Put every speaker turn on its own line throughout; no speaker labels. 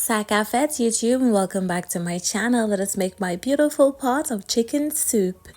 Sakafet YouTube, and welcome back to my channel. Let us make my beautiful pot of chicken soup.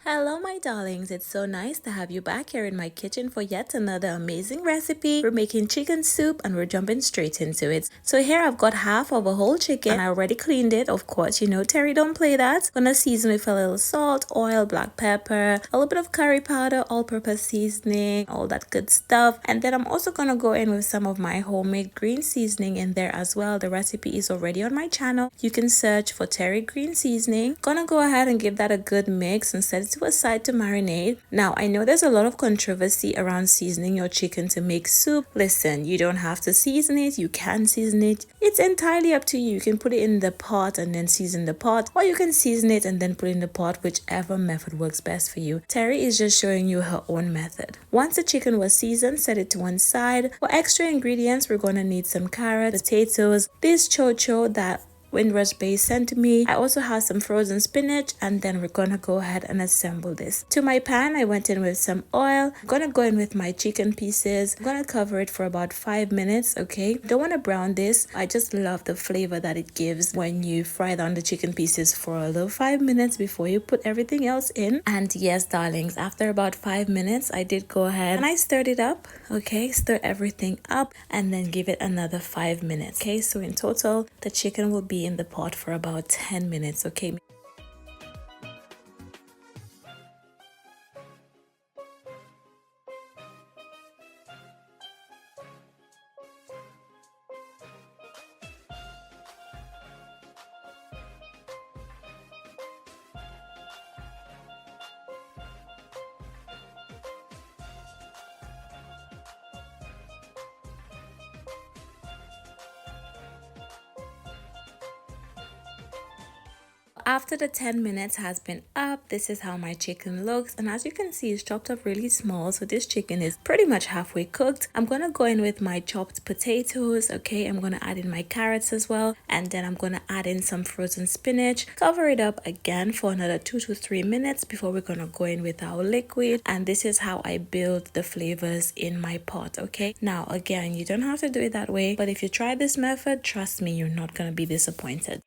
Hello my darlings, it's so nice to have you back here in my kitchen for yet another amazing recipe. We're making chicken soup and we're jumping straight into it. So here I've got half of a whole chicken and I already cleaned it. Of course, you know Terry don't play that. Gonna season with a little salt, oil, black pepper, a little bit of curry powder, all-purpose seasoning, all that good stuff. And then I'm also gonna go in with some of my homemade green seasoning in there as well. The recipe is already on my channel. You can search for Terry green seasoning. Gonna go ahead and give that a good mix and set it to a side to marinate. Now I know there's a lot of controversy around seasoning your chicken to make soup. Listen, you don't have to season it, you can season it. It's entirely up to you. You can put it in the pot and then season the pot, or you can season it and then put it in the pot, whichever method works best for you. Terry is just showing you her own method. Once the chicken was seasoned, set it to one side. For extra ingredients, we're gonna need some carrots, potatoes, this chocho that Windrush Bay sent to me. I also have some frozen spinach, and then we're gonna go ahead and assemble this. To my pan, I went in with some oil. I'm gonna go in with my chicken pieces. I'm gonna cover it for about 5 minutes, okay? Don't want to brown this. I just love the flavor that it gives when you fry down the chicken pieces for a little 5 minutes before you put everything else in. And yes, darlings, after about 5 minutes, I did go ahead and I stirred it up, okay? Stir everything up and then give it another 5 minutes, okay? So in total, the chicken will be in the pot for about 10 minutes, okay? After the 10 minutes has been up, this is how my chicken looks, and as you can see, it's chopped up really small, so this chicken is pretty much halfway cooked. I'm gonna go in with my chopped potatoes, okay? I'm gonna add in my carrots as well, and then I'm gonna add in some frozen spinach. Cover it up again for another 2 to 3 minutes before we're gonna go in with our liquid. And this is how I build the flavors in my pot, okay? Now again, you don't have to do it that way, but if you try this method, trust me, you're not gonna be disappointed.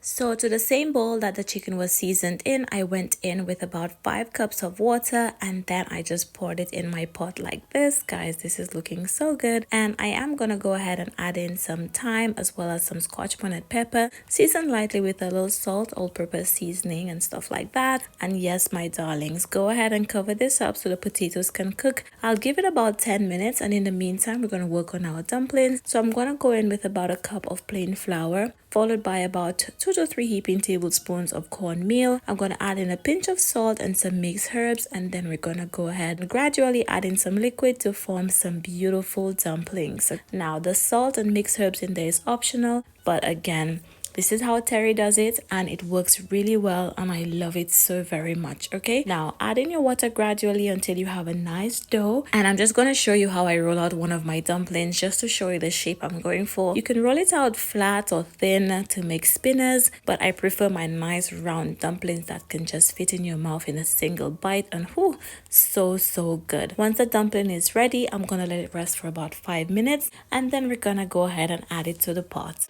So to the same bowl that the chicken was seasoned in, I went in with about 5 cups of water, and then I just poured it in my pot like this. Guys, this is looking so good. And I am gonna go ahead and add in some thyme as well as some scotch bonnet pepper, seasoned lightly with a little salt, all-purpose seasoning and stuff like that. And yes, my darlings, go ahead and cover this up so the potatoes can cook. I'll give it about 10 minutes, and in the meantime, we're gonna work on our dumplings. So I'm gonna go in with about a cup of plain flour, followed by about 2 to 3 heaping tablespoons of cornmeal. I'm going to add in a pinch of salt and some mixed herbs, and then we're going to go ahead and gradually add in some liquid to form some beautiful dumplings. Now the salt and mixed herbs in there is optional, but again, this is how Terry does it, and it works really well, and I love it so very much, okay? Now, add in your water gradually until you have a nice dough, and I'm just going to show you how I roll out one of my dumplings just to show you the shape I'm going for. You can roll it out flat or thin to make spinners, but I prefer my nice round dumplings that can just fit in your mouth in a single bite, and whew, so good. Once the dumpling is ready, I'm going to let it rest for about 5 minutes, and then we're going to go ahead and add it to the pot.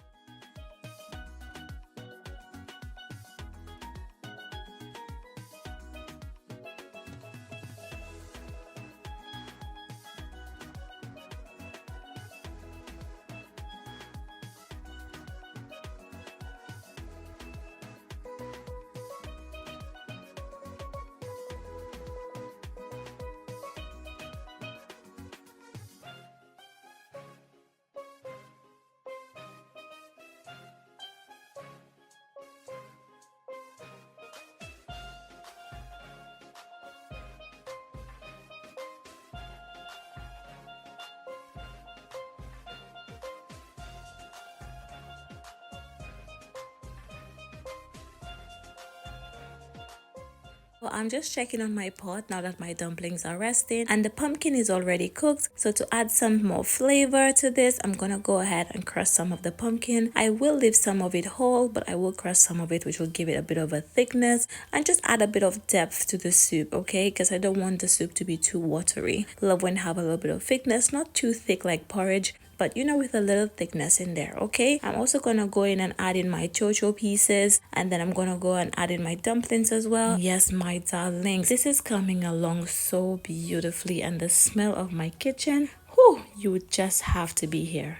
Well, I'm just checking on my pot now that my dumplings are resting and the pumpkin is already cooked. So to add some more flavor to this, I'm gonna go ahead and crush some of the pumpkin. I will leave some of it whole, but I will crush some of it, which will give it a bit of a thickness and just add a bit of depth to the soup, okay? Because I don't want the soup to be too watery. Love when I have a little bit of thickness, not too thick like porridge, but you know, with a little thickness in there, okay? I'm also gonna go in and add in my chocho pieces, and then I'm gonna go and add in my dumplings as well. Yes, my darlings, this is coming along so beautifully, and the smell of my kitchen, whew, you would just have to be here.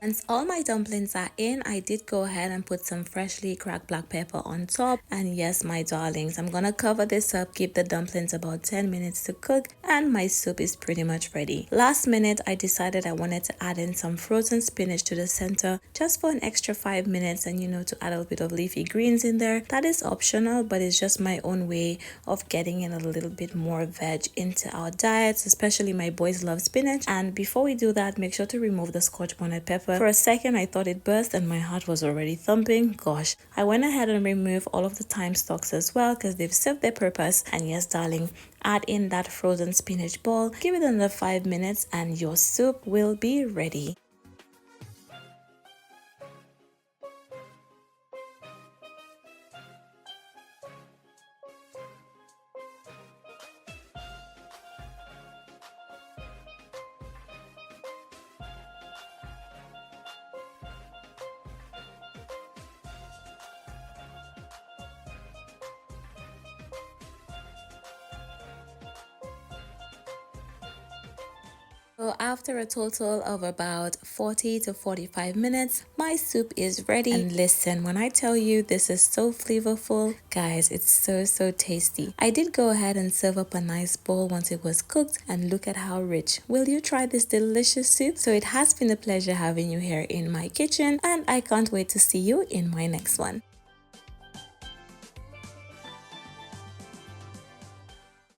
Once all my dumplings are in, I did go ahead and put some freshly cracked black pepper on top. And yes, my darlings, I'm gonna cover this up, give the dumplings about 10 minutes to cook, and my soup is pretty much ready. Last minute, I decided I wanted to add in some frozen spinach to the center just for an extra 5 minutes, and you know, to add a bit of leafy greens in there. That is optional, but it's just my own way of getting in a little bit more veg into our diets, especially my boys love spinach. And before we do that, make sure to remove the scotch bonnet pepper. For a second, I thought it burst and my heart was already thumping. Gosh, I went ahead and removed all of the thyme stalks as well because they've served their purpose. And yes, darling, add in that frozen spinach ball, give it another 5 minutes, and your soup will be ready. So after a total of about 40 to 45 minutes, my soup is ready. And listen, when I tell you this is so flavorful, guys, it's so tasty. I did go ahead and serve up a nice bowl once it was cooked, and look at how rich. Will you try this delicious soup? So it has been a pleasure having you here in my kitchen, and I can't wait to see you in my next one.